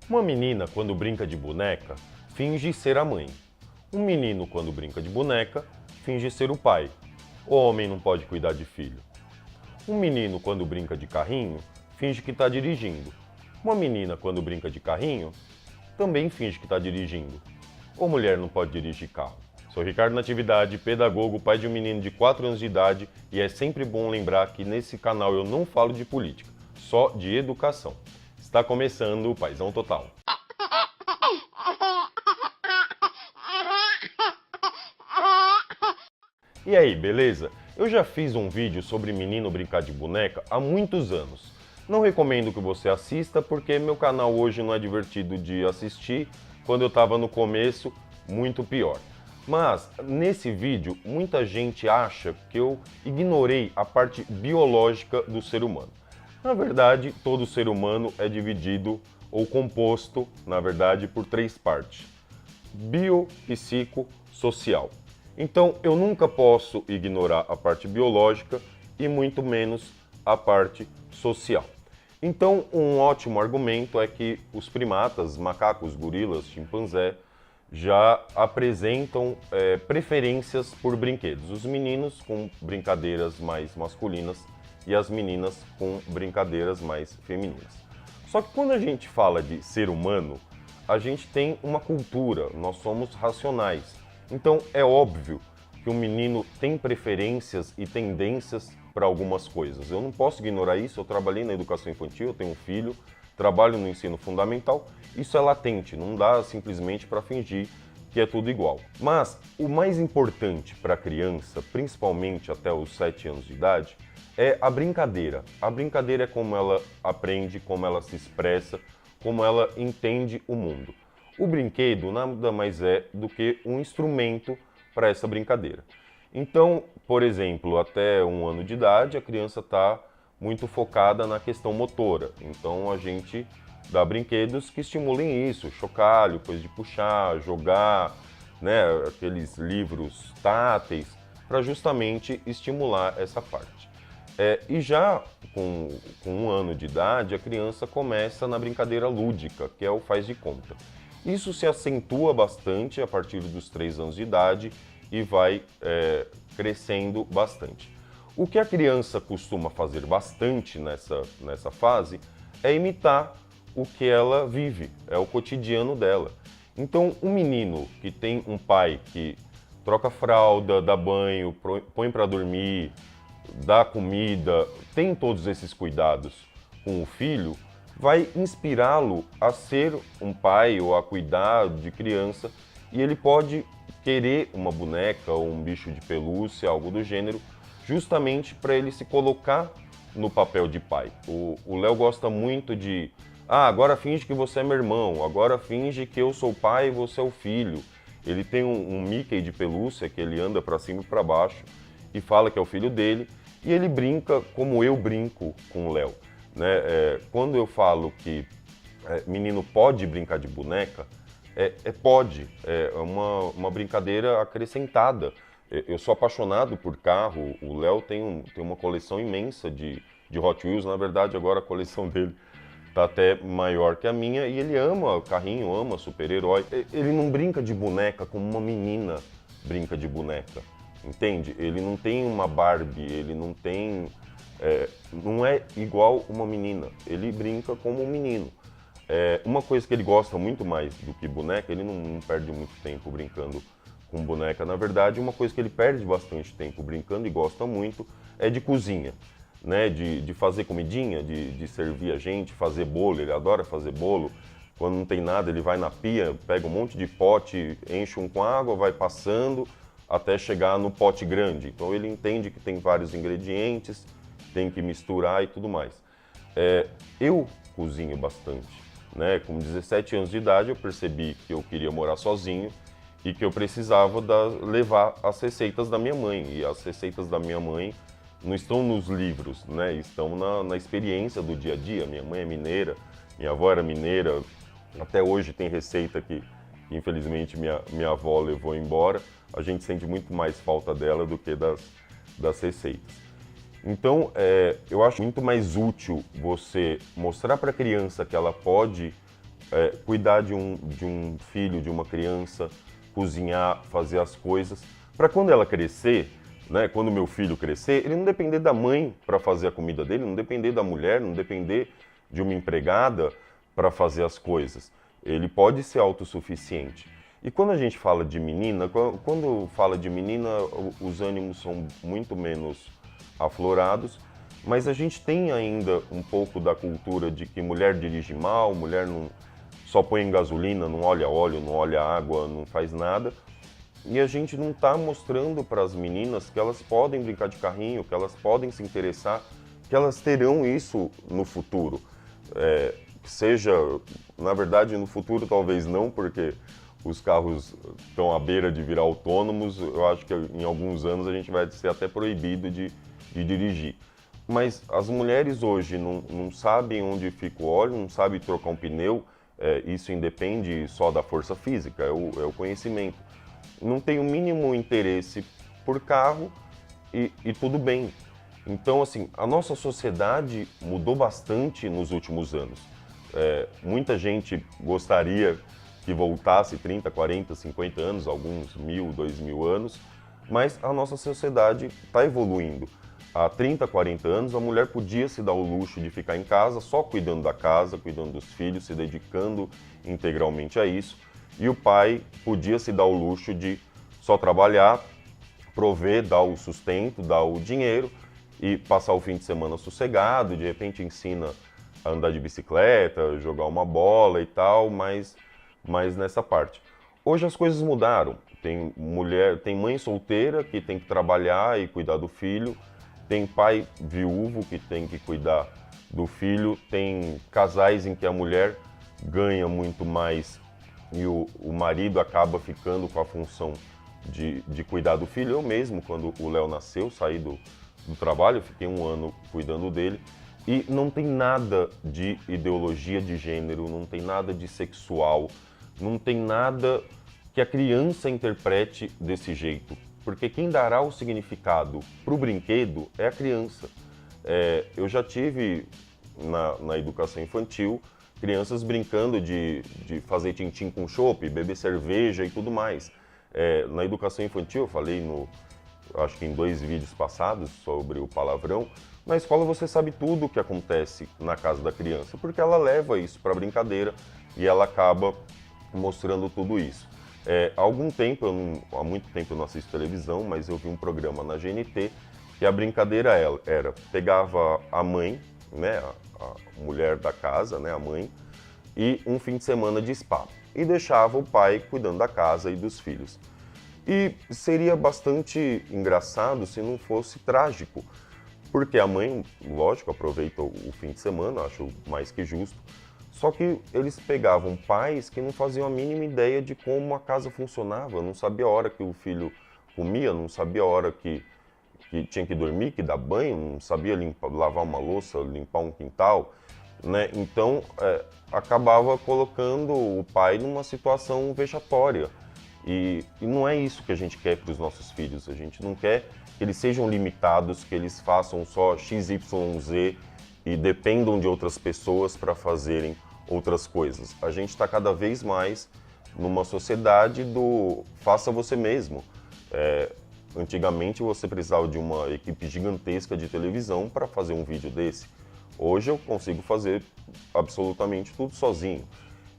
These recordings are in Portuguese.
Uma menina, quando brinca de boneca, finge ser a mãe. Um menino, quando brinca de boneca, finge ser o pai. O homem não pode cuidar de filho. Um menino, quando brinca de carrinho, finge que está dirigindo. Uma menina, quando brinca de carrinho, também finge que está dirigindo. Ou mulher não pode dirigir carro. Sou Ricardo Natividade, pedagogo, pai de um menino de 4 anos de idade, e é sempre bom lembrar que nesse canal eu não falo de política, só de educação. Está começando o Paizão Total. E aí, beleza? Eu já fiz um vídeo sobre menino brincar de boneca há muitos anos. Não recomendo que você assista porque meu canal hoje não é divertido de assistir. Quando eu estava no começo, muito pior. Mas nesse vídeo, muita gente acha que eu ignorei a parte biológica do ser humano. Na verdade, todo ser humano é dividido ou composto, na verdade, por 3 partes: bio, psico, social. Então, eu nunca posso ignorar a parte biológica e muito menos a parte social. Então, um ótimo argumento é que os primatas, macacos, gorilas, chimpanzé, já apresentam preferências por brinquedos. Os meninos com brincadeiras mais masculinas e as meninas com brincadeiras mais femininas. Só que quando a gente fala de ser humano, a gente tem uma cultura, nós somos racionais. Então é óbvio que o menino tem preferências e tendências para algumas coisas. Eu não posso ignorar isso, eu trabalhei na educação infantil, eu tenho um filho, trabalho no ensino fundamental, isso é latente, não dá simplesmente para fingir que é tudo igual. Mas o mais importante para a criança, principalmente até os 7 anos de idade, é a brincadeira. A brincadeira é como ela aprende, como ela se expressa, como ela entende o mundo. O brinquedo nada mais é do que um instrumento para essa brincadeira. Então, por exemplo, até 1 ano de idade, a criança está muito focada na questão motora. Então, a gente dá brinquedos que estimulem isso, chocalho, coisa de puxar, jogar, né, aqueles livros táteis, para justamente estimular essa parte. E já com 1 ano de idade, a criança começa na brincadeira lúdica, que é o faz de conta. Isso se acentua bastante a partir dos 3 anos de idade e vai crescendo bastante. O que a criança costuma fazer bastante nessa fase é imitar o que ela vive, é o cotidiano dela. Então, um menino que tem um pai que troca fralda, dá banho, põe para dormir, dá comida, tem todos esses cuidados com o filho, vai inspirá-lo a ser um pai ou a cuidar de criança, e ele pode querer uma boneca ou um bicho de pelúcia, algo do gênero, justamente para ele se colocar no papel de pai. O Léo gosta muito de, agora finge que você é meu irmão, agora finge que eu sou o pai e você é o filho. Ele tem um Mickey de pelúcia que ele anda para cima e para baixo e fala que é o filho dele, e ele brinca como eu brinco com o Léo. Né? Quando eu falo que menino pode brincar de boneca, pode, é uma brincadeira acrescentada. Eu sou apaixonado por carro, o Léo tem uma coleção imensa de Hot Wheels, na verdade agora a coleção dele está até maior que a minha, e ele ama carrinho, ama super-herói. Ele não brinca de boneca como uma menina brinca de boneca, entende? Ele não tem uma Barbie, ele não tem... não é igual uma menina, ele brinca como um menino. Uma coisa que ele gosta muito mais do que boneca, ele não perde muito tempo brincando com boneca. Na verdade, uma coisa que ele perde bastante tempo brincando e gosta muito é de cozinha, né? De fazer comidinha, de servir a gente, fazer bolo. Ele adora fazer bolo. Quando não tem nada, ele vai na pia, pega um monte de pote, enche um com água, vai passando até chegar no pote grande. Então ele entende que tem vários ingredientes, tem que misturar e tudo mais. Eu cozinho bastante. Né? Com 17 anos de idade, eu percebi que eu queria morar sozinho e que eu precisava levar as receitas da minha mãe. E as receitas da minha mãe não estão nos livros, né? Estão na experiência do dia a dia. Minha mãe é mineira, minha avó era mineira, até hoje tem receita que infelizmente minha avó levou embora. A gente sente muito mais falta dela do que das receitas. Então, eu acho muito mais útil você mostrar para a criança que ela pode cuidar de um filho, de uma criança, cozinhar, fazer as coisas, para quando ela crescer, né, quando meu filho crescer, ele não depender da mãe para fazer a comida dele, não depender da mulher, não depender de uma empregada para fazer as coisas. Ele pode ser autossuficiente. E quando a gente fala de menina, quando fala de menina, os ânimos são muito menos aflorados, mas a gente tem ainda um pouco da cultura de que mulher dirige mal, mulher não só põe em gasolina, não olha óleo, não olha água, não faz nada. E a gente não está mostrando para as meninas que elas podem brincar de carrinho, que elas podem se interessar, que elas terão isso no futuro. Seja, na verdade, no futuro talvez não, porque os carros estão à beira de virar autônomos. Eu acho que em alguns anos a gente vai ser até proibido de dirigir. Mas as mulheres hoje não sabem onde fica o óleo, não sabem trocar um pneu. Isso independe só da força física, é o conhecimento. Não tem o mínimo interesse por carro e tudo bem. Então, assim, a nossa sociedade mudou bastante nos últimos anos. Muita gente gostaria que voltasse 30, 40, 50 anos, alguns 1.000, 2.000 anos, mas a nossa sociedade está evoluindo. Há 30, 40 anos, a mulher podia se dar o luxo de ficar em casa, só cuidando da casa, cuidando dos filhos, se dedicando integralmente a isso. E o pai podia se dar o luxo de só trabalhar, prover, dar o sustento, dar o dinheiro e passar o fim de semana sossegado. De repente ensina a andar de bicicleta, jogar uma bola e tal, mas nessa parte. Hoje as coisas mudaram. Tem mãe solteira que tem que trabalhar e cuidar do filho. Tem pai viúvo que tem que cuidar do filho, tem casais em que a mulher ganha muito mais e o marido acaba ficando com a função de cuidar do filho. Eu mesmo, quando o Léo nasceu, saí do trabalho, fiquei 1 ano cuidando dele. E não tem nada de ideologia de gênero, não tem nada de sexual, não tem nada que a criança interprete desse jeito. Porque quem dará o significado para o brinquedo é a criança. Eu já tive na educação infantil crianças brincando de fazer tintim com chopp, beber cerveja e tudo mais. Na educação infantil, eu falei acho que em 2 vídeos passados sobre o palavrão, na escola você sabe tudo o que acontece na casa da criança, porque ela leva isso para brincadeira e ela acaba mostrando tudo isso. Há muito tempo eu não assisto televisão, mas eu vi um programa na GNT que a brincadeira era pegava a mãe, né, a mulher da casa, né, a mãe, e um fim de semana de spa, e deixava o pai cuidando da casa e dos filhos. E seria bastante engraçado se não fosse trágico, porque a mãe, lógico, aproveita o fim de semana, acho mais que justo. Só que eles pegavam pais que não faziam a mínima ideia de como a casa funcionava, não sabia a hora que o filho comia, não sabia a hora que tinha que dormir, que dar banho, não sabia lavar uma louça, limpar um quintal, né? Então, acabava colocando o pai numa situação vexatória. E não é isso que a gente quer para os nossos filhos. A gente não quer que eles sejam limitados, que eles façam só X, Y, Z e dependam de outras pessoas para fazerem outras coisas. A gente está cada vez mais numa sociedade do faça você mesmo. Antigamente você precisava de uma equipe gigantesca de televisão para fazer um vídeo desse. Hoje eu consigo fazer absolutamente tudo sozinho.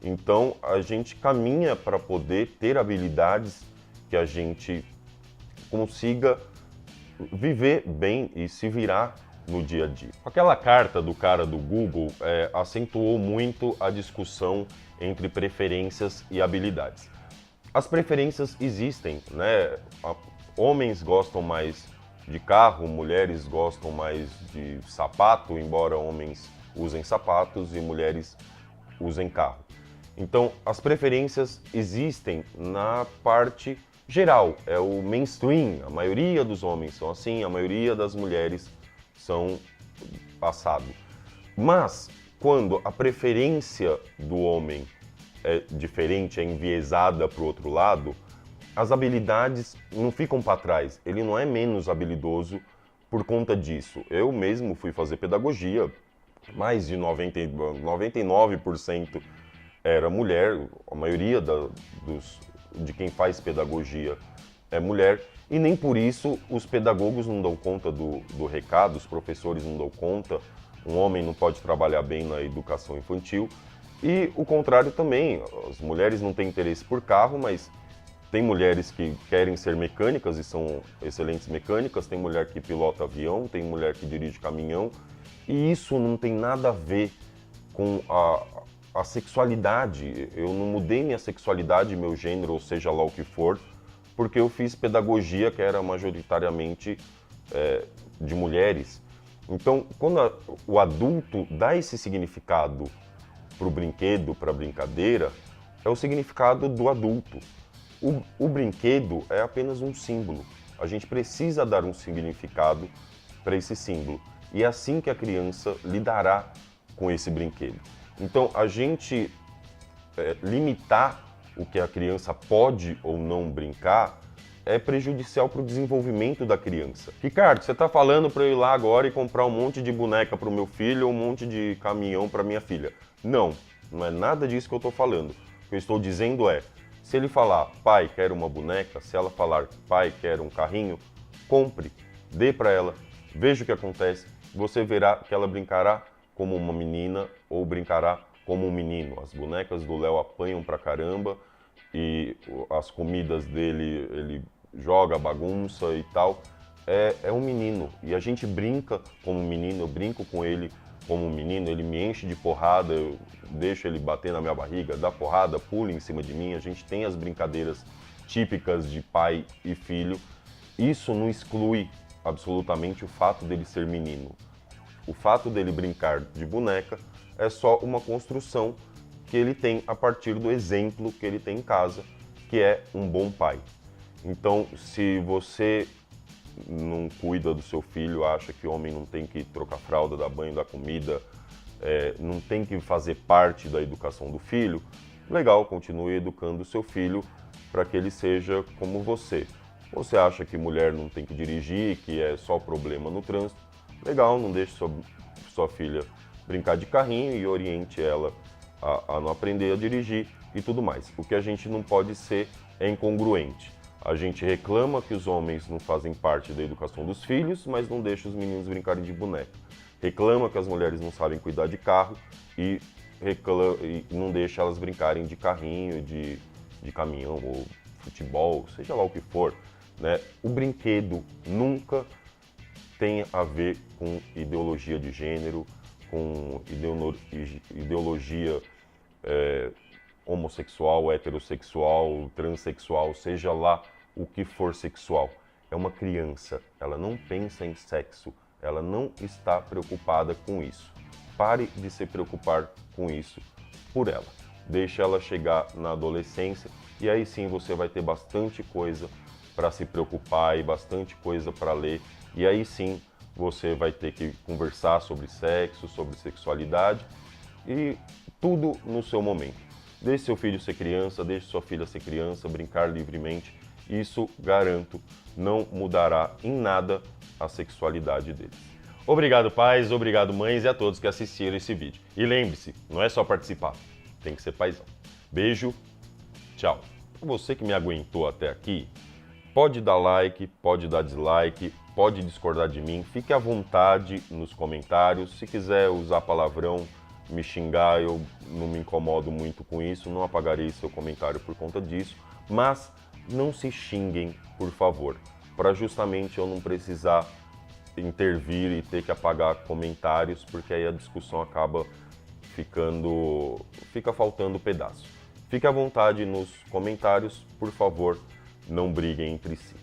Então a gente caminha para poder ter habilidades que a gente consiga viver bem e se virar no dia a dia. Aquela carta do cara do Google acentuou muito a discussão entre preferências e habilidades. As preferências existem, né? Homens gostam mais de carro, mulheres gostam mais de sapato, embora homens usem sapatos e mulheres usem carro. Então, as preferências existem na parte geral, é o mainstream, a maioria dos homens são assim, a maioria das mulheres são assado. Mas, quando a preferência do homem é diferente, é enviesada para o outro lado, as habilidades não ficam para trás. Ele não é menos habilidoso por conta disso. Eu mesmo fui fazer pedagogia, mais de 99% era mulher, a maioria de quem faz pedagogia é mulher, e nem por isso os pedagogos não dão conta do recado, os professores não dão conta, um homem não pode trabalhar bem na educação infantil, e o contrário também, as mulheres não têm interesse por carro, mas tem mulheres que querem ser mecânicas e são excelentes mecânicas, tem mulher que pilota avião, tem mulher que dirige caminhão, e isso não tem nada a ver com a sexualidade. Eu não mudei minha sexualidade, meu gênero, ou seja lá o que for, porque eu fiz pedagogia que era majoritariamente de mulheres. Então, quando o adulto dá esse significado para o brinquedo, para a brincadeira, é o significado do adulto. O brinquedo é apenas um símbolo. A gente precisa dar um significado para esse símbolo. E é assim que a criança lidará com esse brinquedo. Então, a gente limitar o que a criança pode ou não brincar é prejudicial para o desenvolvimento da criança. Ricardo, você está falando para eu ir lá agora e comprar um monte de boneca para o meu filho ou um monte de caminhão para minha filha. Não, não é nada disso que eu estou falando. O que eu estou dizendo é, se ele falar, pai, quero uma boneca, se ela falar, pai, quero um carrinho, compre, dê para ela, veja o que acontece, você verá que ela brincará como uma menina ou brincará como um menino. As bonecas do Léo apanham pra caramba e as comidas dele, ele joga bagunça e tal. É um menino e a gente brinca como um menino, eu brinco com ele como um menino, ele me enche de porrada, eu deixo ele bater na minha barriga, dá porrada, pula em cima de mim, a gente tem as brincadeiras típicas de pai e filho. Isso não exclui absolutamente o fato dele ser menino. O fato dele brincar de boneca é só uma construção que ele tem a partir do exemplo que ele tem em casa, que é um bom pai. Então, se você não cuida do seu filho, acha que o homem não tem que trocar fralda, dar banho, dar comida, não tem que fazer parte da educação do filho, legal, continue educando o seu filho para que ele seja como você. Você acha que mulher não tem que dirigir, que é só problema no trânsito, legal, não deixe sua filha brincar de carrinho e oriente ela a não aprender a dirigir e tudo mais. O que a gente não pode ser é incongruente. A gente reclama que os homens não fazem parte da educação dos filhos, mas não deixa os meninos brincarem de boneca. Reclama que as mulheres não sabem cuidar de carro e não deixa elas brincarem de carrinho, de caminhão ou futebol, seja lá o que for, né? O brinquedo nunca tem a ver com ideologia de gênero, com ideologia homossexual, heterossexual, transexual, seja lá o que for sexual. É uma criança, ela não pensa em sexo, ela não está preocupada com isso. Pare de se preocupar com isso por ela. Deixe ela chegar na adolescência e aí sim você vai ter bastante coisa para se preocupar e bastante coisa para ler. E aí sim você vai ter que conversar sobre sexo, sobre sexualidade e tudo no seu momento. Deixe seu filho ser criança, deixe sua filha ser criança, brincar livremente. Isso, garanto, não mudará em nada a sexualidade deles. Obrigado, pais, obrigado, mães e a todos que assistiram esse vídeo. E lembre-se, não é só participar, tem que ser paizão. Beijo, tchau. Você que me aguentou até aqui, pode dar like, pode dar dislike, pode discordar de mim, fique à vontade nos comentários. Se quiser usar palavrão, me xingar, eu não me incomodo muito com isso, não apagarei seu comentário por conta disso, mas não se xinguem, por favor, para justamente eu não precisar intervir e ter que apagar comentários, porque aí a discussão acaba fica faltando pedaço. Fique à vontade nos comentários, por favor, não briguem entre si.